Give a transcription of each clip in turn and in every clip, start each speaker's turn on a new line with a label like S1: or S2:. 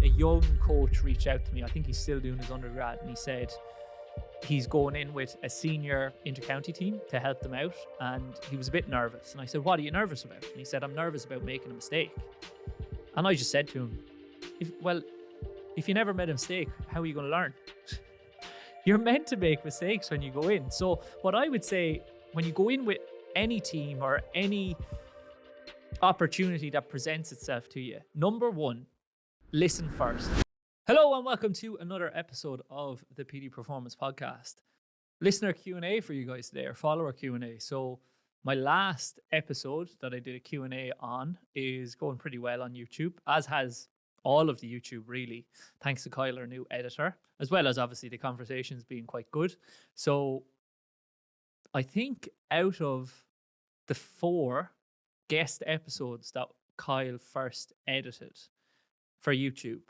S1: a young coach reached out to me. I think he's still doing his undergrad, and he said he's going in with a senior intercounty team to help them out, and he was a bit nervous. And I said, "What are you nervous about?" And he said, "I'm nervous about making a mistake." And I just said to him, if you never made a mistake, how are you going to learn? You're meant to make mistakes when you go in. So what I would say, when you go in with any team or any opportunity that presents itself to you, number one, listen first. Hello and welcome to another episode of the PD Performance Podcast. Listener Q&A for you guys today, or follower Q&A. So my last episode that I did a Q&A on is going pretty well on YouTube, as has all of the YouTube, really, thanks to Kyle, our new editor, as well as obviously the conversations being quite good. So I think out of the 4 guest episodes that Kyle first edited for YouTube,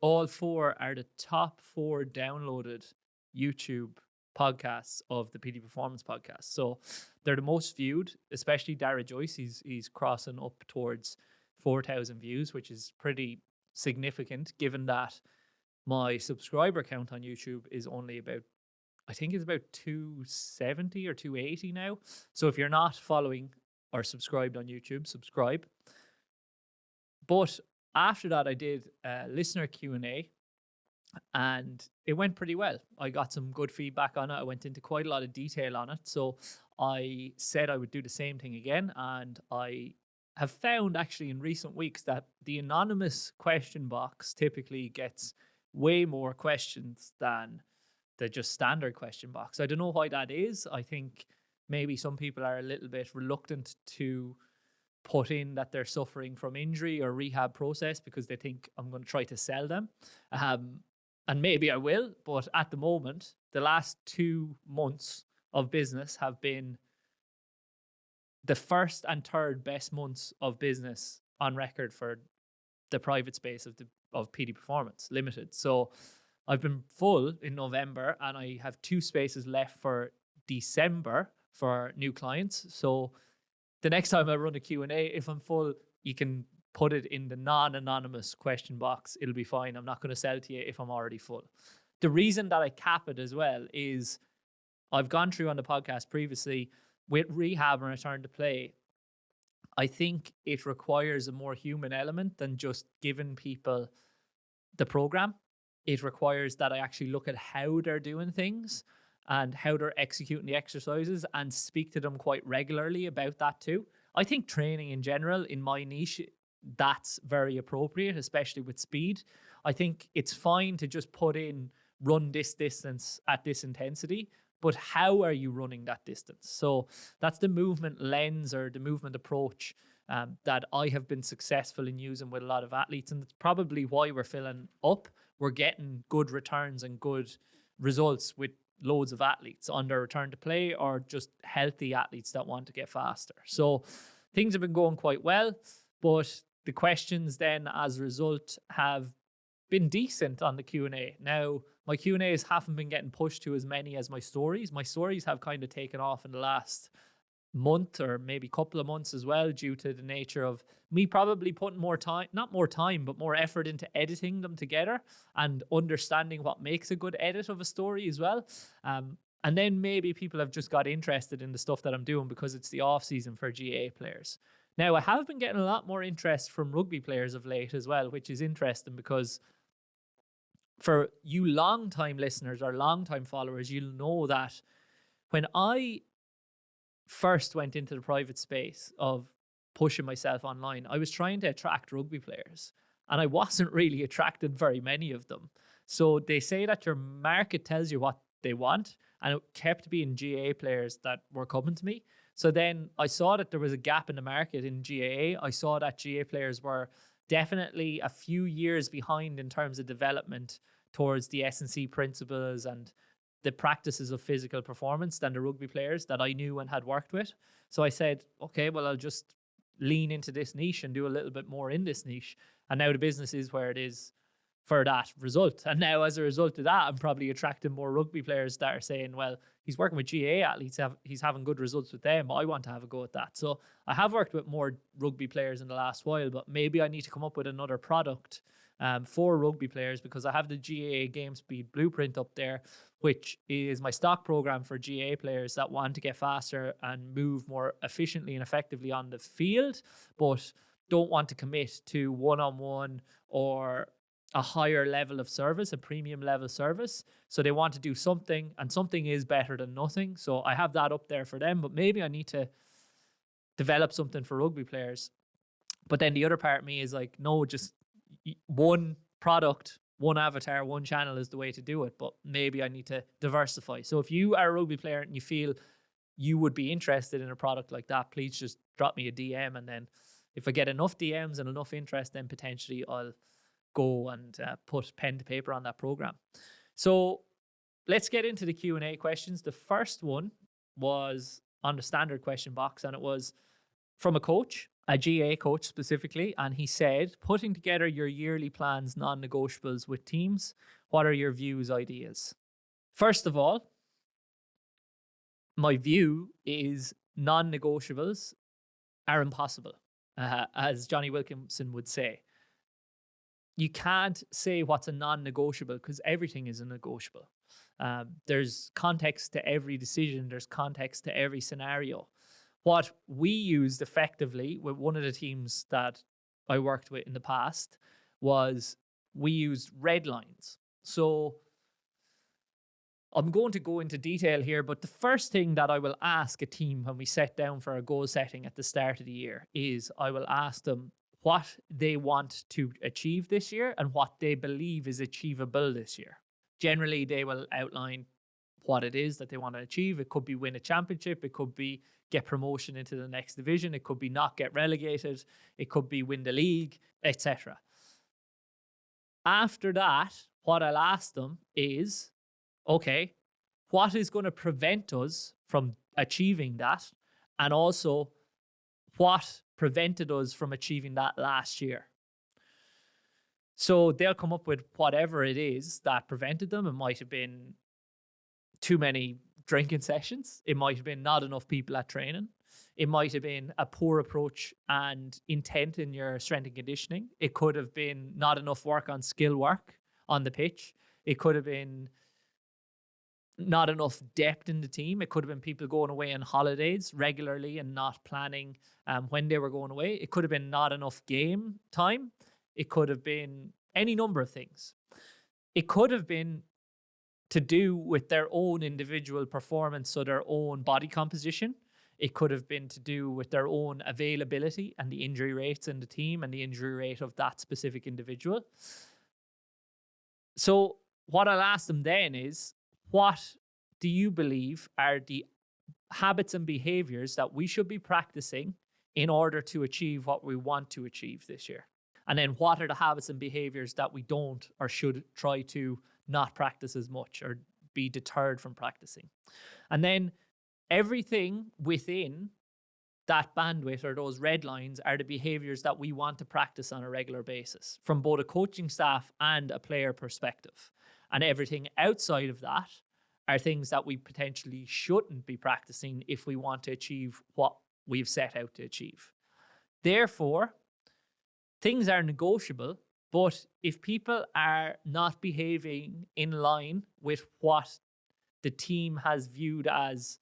S1: all 4 are the top 4 downloaded YouTube podcasts of the PD Performance Podcast. So they're the most viewed, especially Dara Joyce. He's crossing up towards 4,000 views, which is pretty significant given that my subscriber count on YouTube is only about, I think it's about 270 or 280 now. So if you're not following or subscribed on YouTube, subscribe. But after that, I did a listener Q&A and it went pretty well. I got some good feedback on it. I went into quite a lot of detail on it. So I said I would do the same thing again, and I have found actually in recent weeks that the anonymous question box typically gets way more questions than the just standard question box. I don't know why that is. I think maybe some people are a little bit reluctant to put in that they're suffering from injury or rehab process because they think I'm going to try to sell them. And maybe I will, but at the moment, the last 2 months of business have been the first and third best months of business on record for the private space of PD Performance Limited. So I've been full in November and I have 2 spaces left for December for new clients. So the next time I run a Q&A, if I'm full, you can put it in the non-anonymous question box. It'll be fine. I'm not going to sell to you if I'm already full. The reason that I cap it as well is I've gone through on the podcast previously with rehab and return to play. I think it requires a more human element than just giving people the program. It requires that I actually look at how they're doing things and how they're executing the exercises and speak to them quite regularly about that too. I think training in general in my niche, that's very appropriate, especially with speed. I think it's fine to just put in run this distance at this intensity, but how are you running that distance? So that's the movement lens or the movement approach that I have been successful in using with a lot of athletes. And that's probably why we're filling up. We're getting good returns and good results with loads of athletes on their return to play or just healthy athletes that want to get faster. So things have been going quite well, but the questions then as a result have been decent on the Q&A. Now, my Q&As haven't been getting pushed to as many as my stories. My stories have kind of taken off in the last month or maybe couple of months as well, due to the nature of me probably putting more time, not more time, but more effort into editing them together and understanding what makes a good edit of a story as well. And then maybe people have just got interested in the stuff that I'm doing because it's the off season for GA players. Now, I have been getting a lot more interest from rugby players of late as well, which is interesting because for you long-time listeners or long-time followers, you'll know that when I first went into the private space of pushing myself online, I was trying to attract rugby players and I wasn't really attracting very many of them. So they say that your market tells you what they want, and it kept being GAA players that were coming to me. So then I saw that there was a gap in the market in GAA. I saw that GAA players were definitely a few years behind in terms of development towards the S&C principles and the practices of physical performance than the rugby players that I knew and had worked with. So I said, okay, well, I'll just lean into this niche and do a little bit more in this niche. And now the business is where it is for that result. And now as a result of that, I'm probably attracting more rugby players that are saying, well, he's working with GA athletes, he's having good results with them. I want to have a go at that. So I have worked with more rugby players in the last while, but maybe I need to come up with another product for rugby players, because I have the GAA Game Speed Blueprint up there, which is my stock program for GAA players that want to get faster and move more efficiently and effectively on the field, but don't want to commit to one-on-one or a higher level of service, a premium level service. So they want to do something, and something is better than nothing. So I have that up there for them, but maybe I need to develop something for rugby players. But then the other part of me is like, no, just one product, one avatar, one channel is the way to do it. But maybe I need to diversify. So if you are a rugby player and you feel you would be interested in a product like that, please just drop me a DM. And then if I get enough DMs and enough interest, then potentially I'll go and put pen to paper on that program. So let's get into the Q&A questions. The first one was on the standard question box, and it was from a coach, a GA coach specifically, and he said, putting together your yearly plans, non-negotiables with teams, what are your views, ideas? First of all, my view is non-negotiables are impossible, as Johnny Wilkinson would say. You can't say what's a non-negotiable because everything is a negotiable. There's context to every decision. There's context to every scenario. What we used effectively with one of the teams that I worked with in the past was we used red lines. So I'm going to go into detail here, but the first thing that I will ask a team when we set down for a goal setting at the start of the year is I will ask them what they want to achieve this year and what they believe is achievable this year. Generally, they will outline what it is that they want to achieve. It could be win a championship. It could be get promotion into the next division. It could be not get relegated. It could be win the league, etc. After that, what I'll ask them is, okay, what is going to prevent us from achieving that? And also, what prevented us from achieving that last year? So they'll come up with whatever it is that prevented them. It might have been too many drinking sessions. It might have been not enough people at training. It might have been a poor approach and intent in your strength and conditioning. It could have been not enough work on skill work on the pitch. It could have been not enough depth in the team. It could have been people going away on holidays regularly and not planning when they were going away. It could have been not enough game time. It could have been any number of things. It could have been to do with their own individual performance, so their own body composition. It could have been to do with their own availability and the injury rates in the team and the injury rate of that specific individual. So what I'll ask them then is, what do you believe are the habits and behaviors that we should be practicing in order to achieve what we want to achieve this year? And then what are the habits and behaviors that we don't or should try to not practice as much or be deterred from practicing? And then everything within that bandwidth or those red lines are the behaviors that we want to practice on a regular basis from both a coaching staff and a player perspective. And everything outside of that are things that we potentially shouldn't be practicing if we want to achieve what we've set out to achieve. Therefore, things are negotiable, but if people are not behaving in line with what the team has viewed as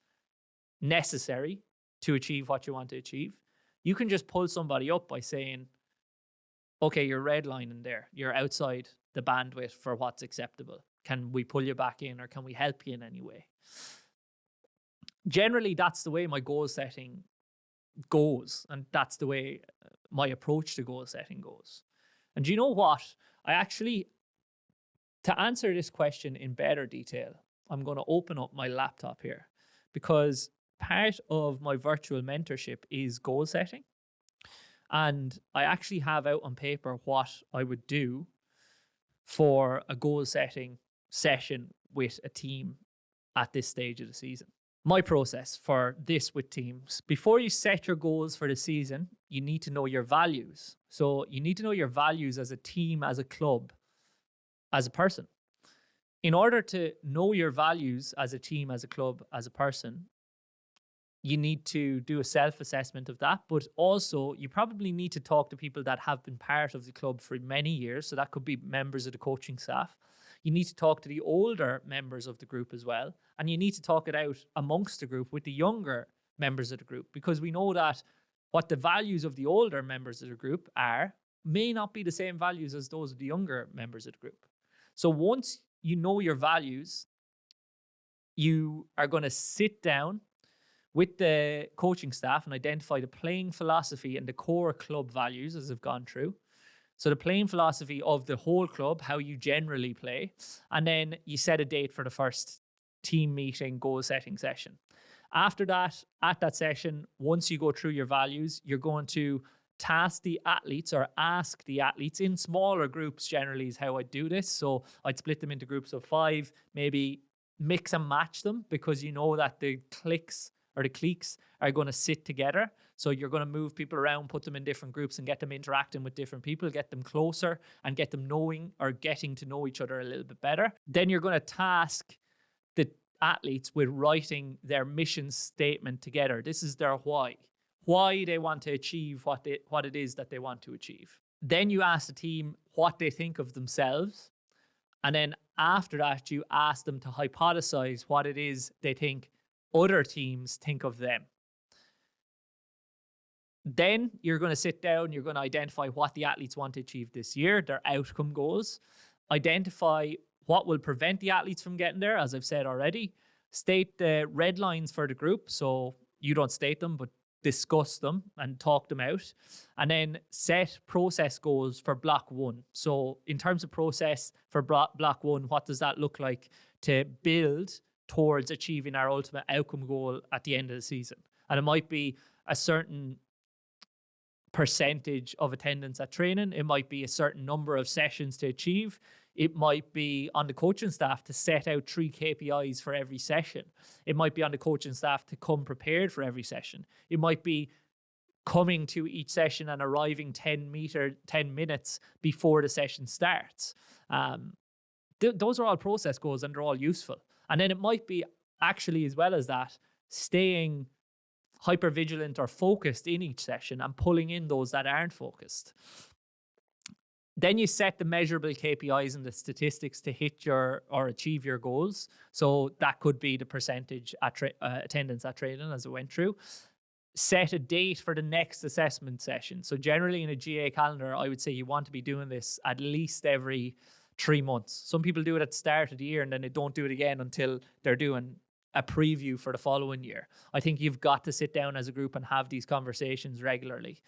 S1: necessary to achieve what you want to achieve, you can just pull somebody up by saying, okay, you're redlining there. You're outside the bandwidth for what's acceptable. Can we pull you back in, or can we help you in any way? Generally, that's the way my goal setting goes, and that's the way my approach to goal setting goes. And do you know what? To answer this question in better detail, I'm going to open up my laptop here, because part of my virtual mentorship is goal setting. And I actually have out on paper what I would do for a goal setting session with a team at this stage of the season. My process for this with teams: before you set your goals for the season, you need to know your values. So you need to know your values as a team, as a club, as a person. In order to know your values as a team, as a club, as a person, you need to do a self-assessment of that, but also you probably need to talk to people that have been part of the club for many years. So that could be members of the coaching staff. You need to talk to the older members of the group as well. And you need to talk it out amongst the group with the younger members of the group, because we know that what the values of the older members of the group are may not be the same values as those of the younger members of the group. So once you know your values, you are going to sit down with the coaching staff and identify the playing philosophy and the core club values as I've gone through. So the playing philosophy of the whole club, how you generally play, and then you set a date for the first team meeting goal setting session. After that, at that session, once you go through your values, you're going to task the athletes or ask the athletes in smaller groups, generally is how I do this. So I'd split them into groups of 5, maybe mix and match them, because you know that the cliques are going to sit together. So you're going to move people around, put them in different groups and get them interacting with different people, get them closer and get them knowing or getting to know each other a little bit better. Then you're going to task the athletes with writing their mission statement together. This is their why they want to achieve what it is that they want to achieve. Then you ask the team what they think of themselves. And then after that, you ask them to hypothesize what it is they think other teams think of them. Then you're going to sit down, you're going to identify what the athletes want to achieve this year, their outcome goals, identify what will prevent the athletes from getting there, as I've said already, state the red lines for the group. So you don't state them, but discuss them and talk them out, and then set process goals for block 1. So in terms of process for block 1, what does that look like to build towards achieving our ultimate outcome goal at the end of the season? And it might be a certain percentage of attendance at training. It might be a certain number of sessions to achieve. It might be on the coaching staff to set out 3 KPIs for every session. It might be on the coaching staff to come prepared for every session. It might be coming to each session and arriving 10 minutes before the session starts. Those are all process goals and they're all useful. And then it might be actually, as well as that, staying hyper vigilant or focused in each session and pulling in those that aren't focused. Then you set the measurable KPIs and the statistics to hit or achieve your goals. So that could be the percentage attendance at training, as I went through. Set a date for the next assessment session. So generally in a GA calendar, I would say you want to be doing this at least every 3 months. Some people do it at the start of the year and then they don't do it again until they're doing a preview for the following year. I think you've got to sit down as a group and have these conversations regularly,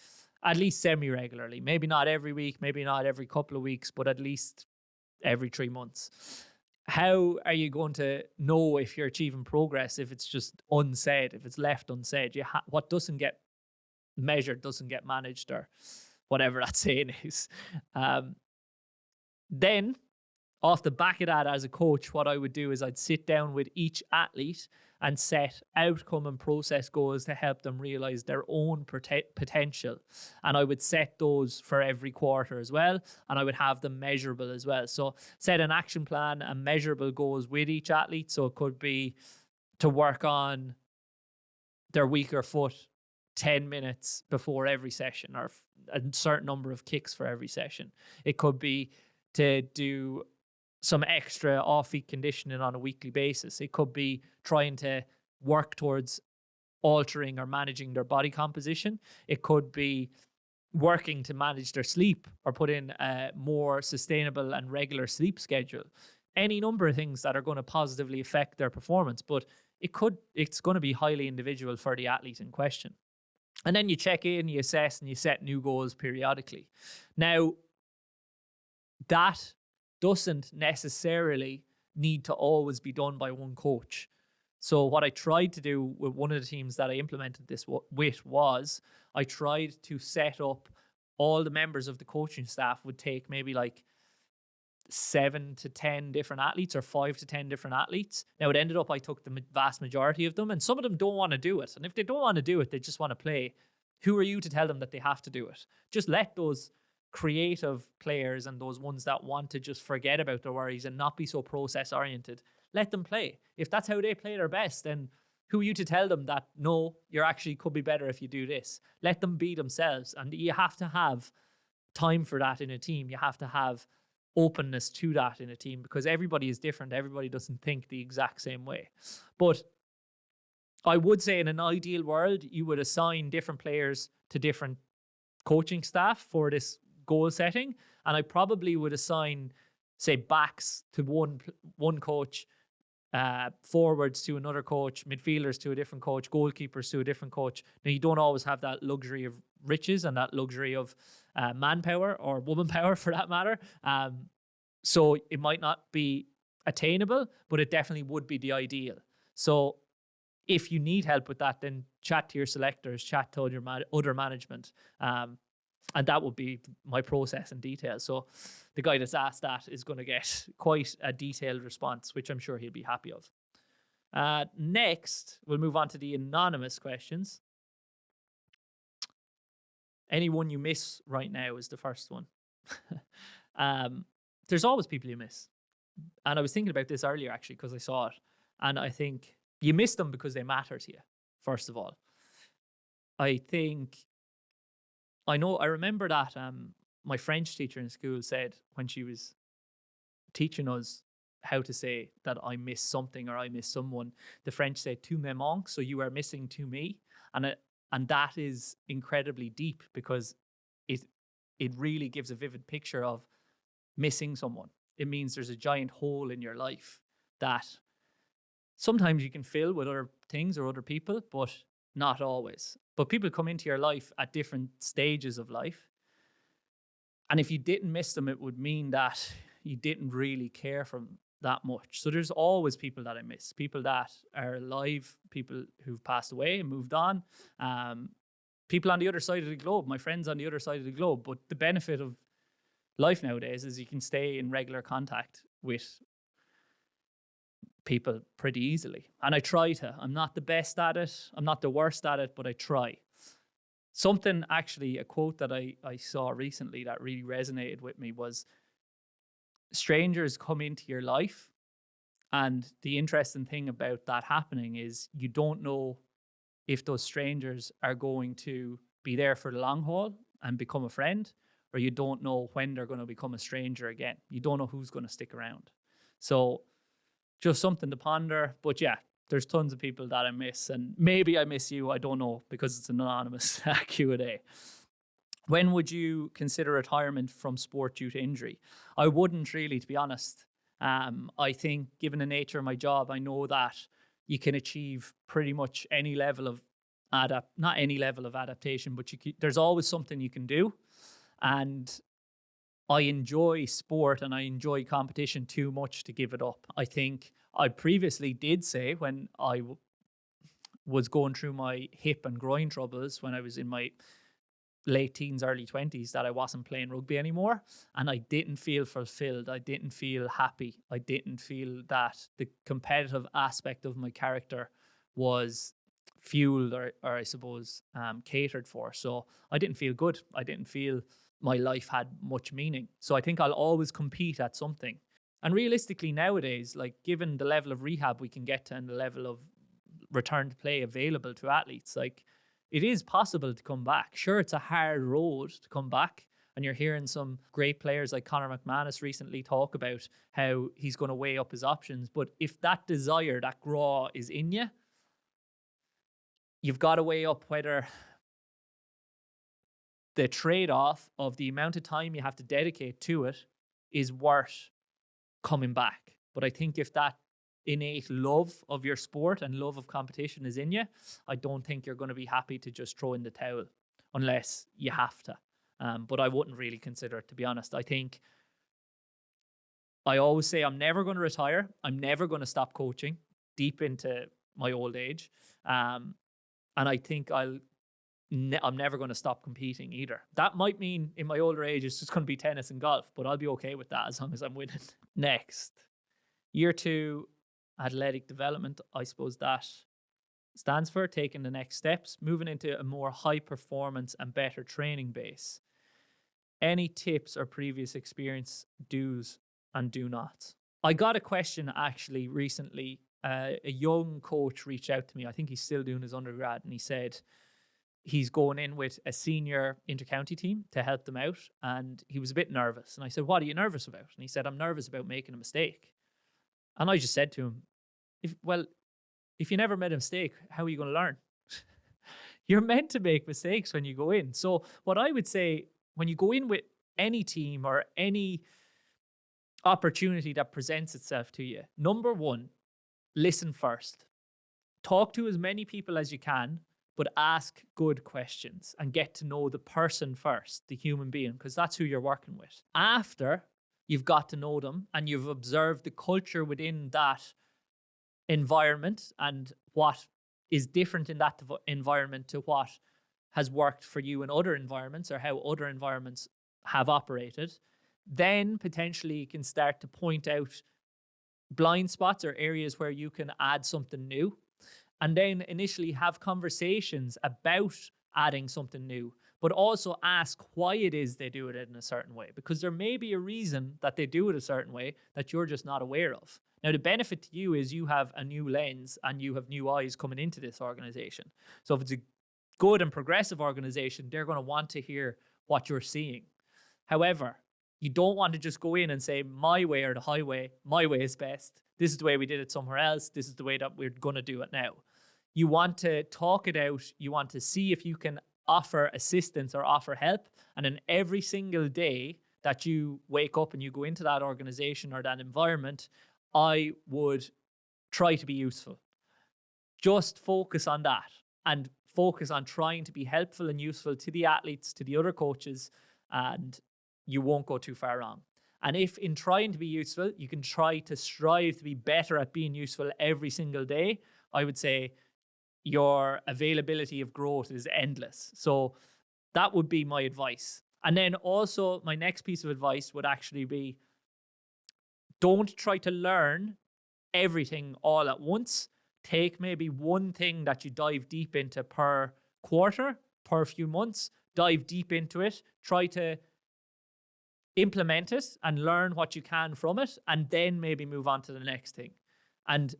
S1: at least semi-regularly. Maybe not every week, maybe not every couple of weeks, but at least every 3 months. How are you going to know if you're achieving progress if it's just unsaid, if it's left unsaid? What doesn't get measured doesn't get managed, or whatever that saying is. Then, off the back of that, as a coach, what I would do is I'd sit down with each athlete and set outcome and process goals to help them realize their own potential. And I would set those for every quarter as well. And I would have them measurable as well. So set an action plan and measurable goals with each athlete. So it could be to work on their weaker foot 10 minutes before every session, or a certain number of kicks for every session. It could be to do some extra off-feet conditioning on a weekly basis. It could be trying to work towards altering or managing their body composition. It could be working to manage their sleep or put in a more sustainable and regular sleep schedule. Any number of things that are going to positively affect their performance, but it's going to be highly individual for the athlete in question. And then you check in, you assess, and you set new goals periodically. Now, that doesn't necessarily need to always be done by one coach. So what I tried to do with one of the teams that I implemented this with was I tried to set up all the members of the coaching staff would take maybe like 7 to 10 different athletes or 5 to 10 different athletes. Now it ended up I took the vast majority of them, and some of them don't want to do it. And if they don't want to do it, they just want to play. Who are you to tell them that they have to do it? Just let those creative players and those ones that want to just forget about their worries and not be so process oriented, let them play. If that's how they play their best, then Who are you to tell them that, no, you're actually could be better if you do this? Let them be themselves. And you have to have time for that in a team. You have to have openness to that in a team, because everybody is different. Everybody doesn't think the exact same way. But I would say in an ideal world, you would assign different players to different coaching staff for this goal setting. And I probably would assign, say, backs to one coach, forwards to another coach, midfielders to a different coach, goalkeepers to a different coach. Now, you don't always have that luxury of riches and that luxury of manpower or woman power for that matter. So it might not be attainable, but it definitely would be the ideal. So if you need help with that, then chat to your selectors, chat to other management. And that would be my process in detail. So the guy that's asked that is going to get quite a detailed response, which I'm sure he'll be happy of. Next, we'll move on to the anonymous questions. Anyone you miss right now is the first one. There's always people you miss. And I was thinking about this earlier, actually, because I saw it. And I think you miss them because they matter to you, first of all. I remember that my French teacher in school said when she was teaching us how to say that I miss something or I miss someone, the French say "tu me manques," so you are missing to me, and that is incredibly deep, because it really gives a vivid picture of missing someone. It means there's a giant hole in your life that sometimes you can fill with other things or other people, but not always. But people come into your life at different stages of life. And if you didn't miss them, it would mean that you didn't really care for them that much. So there's always people that I miss, people that are alive, people who've passed away and moved on, people on the other side of the globe, my friends on the other side of the globe. But the benefit of life nowadays is you can stay in regular contact with people pretty easily. And I try to. I'm not the best at it. I'm not the worst at it, but I try. Something, actually, a quote that I saw recently that really resonated with me was, strangers come into your life, and the interesting thing about that happening is you don't know if those strangers are going to be there for the long haul and become a friend, or you don't know when they're going to become a stranger again. You don't know who's going to stick around. So just something to ponder. But yeah, there's tons of people that I miss, and maybe I miss you. I don't know, because it's an anonymous Q&A. When would you consider retirement from sport due to injury? I wouldn't really, to be honest. I think, given the nature of my job, I know that you can achieve pretty much any level of not any level of adaptation, but there's always something you can do. And I enjoy sport and I enjoy competition too much to give it up. I think I previously did say, when I was going through my hip and groin troubles when I was in my late teens, early 20s, that I wasn't playing rugby anymore. And I didn't feel fulfilled. I didn't feel happy. I didn't feel that the competitive aspect of my character was fueled or I suppose, catered for. So I didn't feel good. I didn't feel my life had much meaning. So I think I'll always compete at something. And realistically nowadays, like, given the level of rehab we can get to and the level of return to play available to athletes, like, it is possible to come back. Sure, it's a hard road to come back. And you're hearing some great players like Conor McManus recently talk about how he's going to weigh up his options. But if that desire, that graw is in you, you've got to weigh up whether the trade-off of the amount of time you have to dedicate to it is worth coming back. But I think if that innate love of your sport and love of competition is in you, I don't think you're going to be happy to just throw in the towel unless you have to. But I wouldn't really consider it, to be honest. I think I always say I'm never going to retire. I'm never going to stop coaching deep into my old age. And I think I'm never going to stop competing either. That might mean in my older age it's just going to be tennis and golf, but I'll be okay with that as long as I'm winning. Next, year 2 athletic development. I suppose that stands for taking the next steps, moving into a more high performance and better training base. Any tips or previous experience do's and do nots? I got a question actually recently a young coach reached out to me. I think he's still doing his undergrad, and he said he's going in with a senior intercounty team to help them out, and he was a bit nervous. And I said, "What are you nervous about?" And he said, "I'm nervous about making a mistake." And I just said to him, if you never made a mistake, how are you going to learn? You're meant to make mistakes when you go in. So what I would say, when you go in with any team or any opportunity that presents itself to you, number one, listen first. Talk to as many people as you can, but ask good questions and get to know the person first, the human being, because that's who you're working with. After you've got to know them and you've observed the culture within that environment and what is different in that environment to what has worked for you in other environments or how other environments have operated, then potentially you can start to point out blind spots or areas where you can add something new. And then initially have conversations about adding something new, but also ask why it is they do it in a certain way, because there may be a reason that they do it a certain way that you're just not aware of. Now, the benefit to you is you have a new lens and you have new eyes coming into this organization. So if it's a good and progressive organization, they're going to want to hear what you're seeing. However, you don't want to just go in and say, my way or the highway, my way is best. This is the way we did it somewhere else. This is the way that we're going to do it now. You want to talk it out. You want to see if you can offer assistance or offer help. And then every single day that you wake up and you go into that organization or that environment, I would try to be useful. Just focus on that and focus on trying to be helpful and useful to the athletes, to the other coaches, and you won't go too far wrong. And if in trying to be useful, you can try to strive to be better at being useful every single day, I would say your availability of growth is endless. So that would be my advice. And then also my next piece of advice would actually be, don't try to learn everything all at once. Take maybe one thing that you dive deep into per quarter, per few months, dive deep into it, try to implement it and learn what you can from it, and then maybe move on to the next thing. And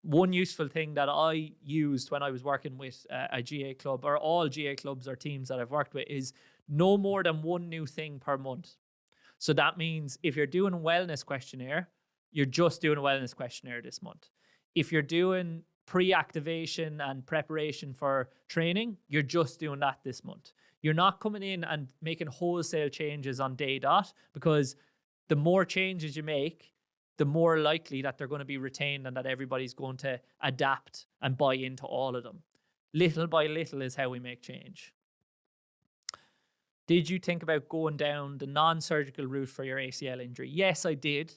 S1: one useful thing that I used when I was working with a GA club, or all GA clubs or teams that I've worked with, is no more than one new thing per month. So that means if you're doing a wellness questionnaire, you're just doing a wellness questionnaire this month. If you're doing pre-activation and preparation for training, you're just doing that this month. You're not coming in and making wholesale changes on day dot, because the more changes you make, the more likely that they're going to be retained and that everybody's going to adapt and buy into all of them. Little by little is how we make change. Did you think about going down the non-surgical route for your ACL injury? Yes, I did,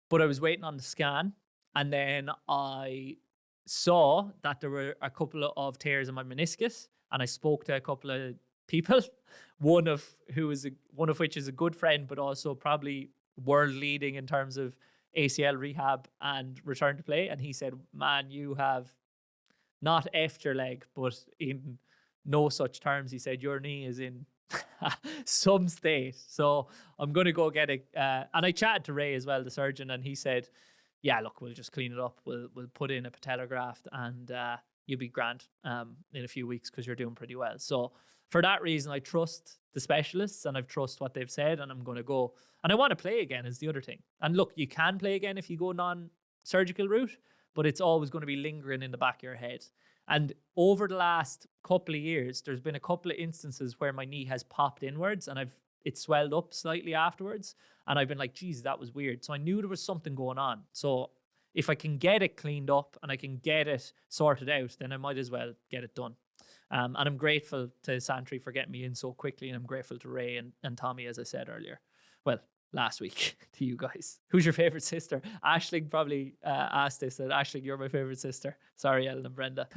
S1: but I was waiting on the scan, and then I saw that there were a couple of tears in my meniscus, and I spoke to a couple of people, one of which is a good friend, but also probably world leading in terms of ACL rehab and return to play. And he said, man, you have not effed your leg, but in no such terms. He said, your knee is in some state. So I'm going to go get it. And I chatted to Ray as well, the surgeon, and he said, yeah, look, we'll just clean it up. We'll put in a patella graft and you'll be grand in a few weeks because you're doing pretty well. So for that reason, I trust the specialists and I trust what they've said, and I'm going to go. And I want to play again is the other thing. And look, you can play again if you go non-surgical route, but it's always going to be lingering in the back of your head. And over the last couple of years, there's been a couple of instances where my knee has popped inwards and it swelled up slightly afterwards. And I've been like, geez, that was weird. So I knew there was something going on. So if I can get it cleaned up and I can get it sorted out, then I might as well get it done. And I'm grateful to Santry for getting me in so quickly. And I'm grateful to Ray and Tommy, as I said earlier. Well, last week to you guys. Who's your favorite sister? Aisling probably asked this. Said, Aisling, you're my favorite sister. Sorry, Ellen and Brenda.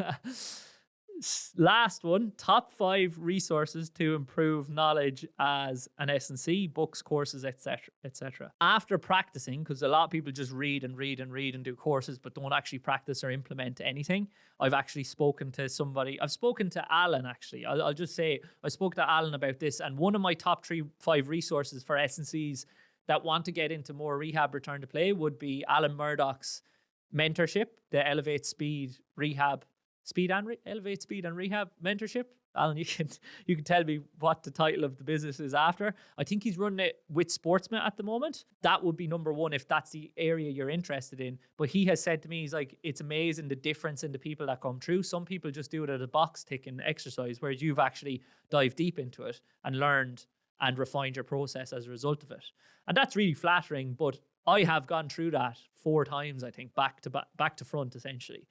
S1: Last one, top 5 resources to improve knowledge as an S&C, books, courses, etc., etc. After practicing, because a lot of people just read and do courses, but don't actually practice or implement anything. I've actually spoken to somebody. I've spoken to Alan, actually. I'll just say, I spoke to Alan about this, and one of my top 5 resources for S&Cs that want to get into more rehab return to play would be Alan Murdoch's mentorship, the Elevate Speed Rehab, Elevate Speed and Rehab mentorship. Alan, you can tell me what the title of the business is after. I think he's running it with Sportsmet at the moment. That would be number one if that's the area you're interested in. But he has said to me, he's like, it's amazing the difference in the people that come through. Some people just do it as a box ticking exercise, whereas you've actually dived deep into it and learned and refined your process as a result of it. And that's really flattering, but I have gone through that 4 times, I think, back to front, essentially.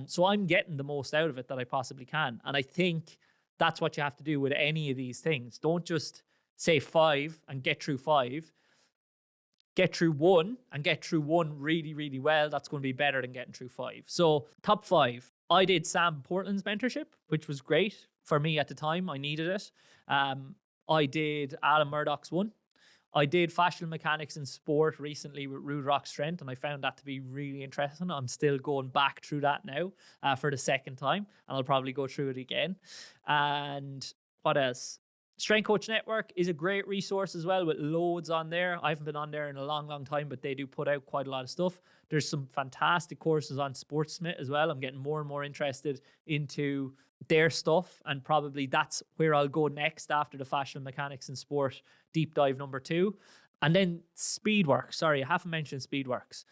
S1: So I'm getting the most out of it that I possibly can. And I think that's what you have to do with any of these things. Don't just say 5 and get through 5. Get through 1 and get through 1 really, really well. That's going to be better than getting through 5. So top 5. I did Sam Portland's mentorship, which was great for me at the time. I needed it. I did Alan Murdoch's one. I did Fascial Mechanics in Sport recently with Rude Rock Strength, and I found that to be really interesting. I'm still going back through that now for the second time, and I'll probably go through it again. And what else? Strength Coach Network is a great resource as well, with loads on there. I haven't been on there in a long, long time, but they do put out quite a lot of stuff. There's some fantastic courses on Sportsmet as well. I'm getting more and more interested into their stuff, and probably that's where I'll go next after the Fashion Mechanics in Sport deep dive number 2. And then Speedworks. Sorry, I haven't mentioned Speedworks.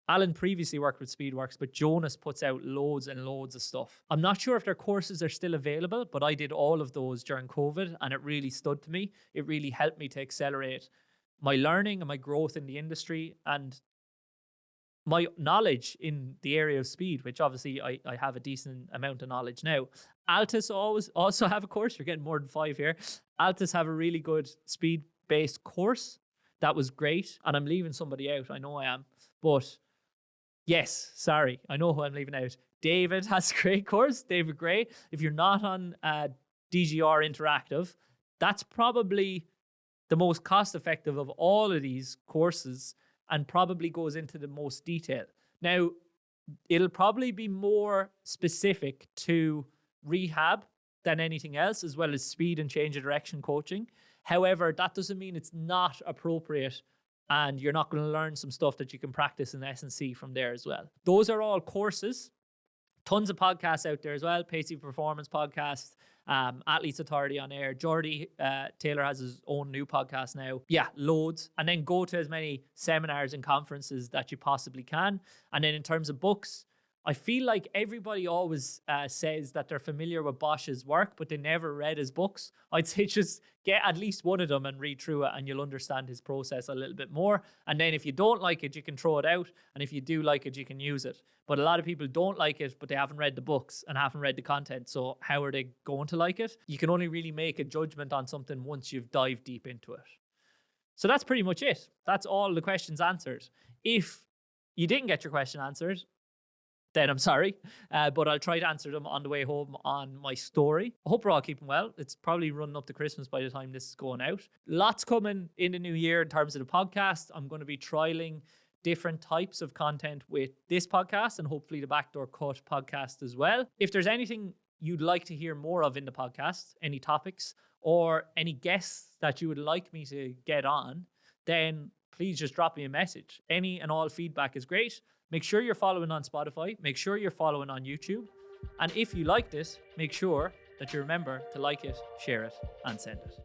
S1: Alan previously worked with Speedworks, but Jonas puts out loads and loads of stuff. I'm not sure if their courses are still available, but I did all of those during COVID, and it really stood to me. It really helped me to accelerate my learning and my growth in the industry and my knowledge in the area of speed, which obviously I have a decent amount of knowledge now. Altus also have a course. You're getting more than 5 here. Altus have a really good speed-based course. That was great. And I'm leaving somebody out. I know I am. But yes, sorry. I know who I'm leaving out. David has a great course. David Gray. If you're not on DGR Interactive, that's probably the most cost-effective of all of these courses, and probably goes into the most detail. Now, it'll probably be more specific to rehab than anything else, as well as speed and change of direction coaching. However, that doesn't mean it's not appropriate, and you're not going to learn some stuff that you can practice in S&C from there as well. Those are all courses. Tons of podcasts out there as well. Pacey Performance Podcast, Athletes Authority on Air. Jordy Taylor has his own new podcast now. Yeah, loads. And then go to as many seminars and conferences that you possibly can. And then in terms of books, I feel like everybody always says that they're familiar with Bosch's work, but they never read his books. I'd say just get at least one of them and read through it, and you'll understand his process a little bit more. And then if you don't like it, you can throw it out. And if you do like it, you can use it. But a lot of people don't like it, but they haven't read the books and haven't read the content. So how are they going to like it? You can only really make a judgment on something once you've dived deep into it. So that's pretty much it. That's all the questions answered. If you didn't get your question answered, then I'm sorry, but I'll try to answer them on the way home on my story. I hope we're all keeping well. It's probably running up to Christmas by the time this is going out. Lots coming in the new year in terms of the podcast. I'm going to be trialing different types of content with this podcast and hopefully the Backdoor Cut podcast as well. If there's anything you'd like to hear more of in the podcast, any topics or any guests that you would like me to get on, then please just drop me a message. Any and all feedback is great. Make sure you're following on Spotify. Make sure you're following on YouTube. And if you liked it, make sure that you remember to like it, share it, and send it.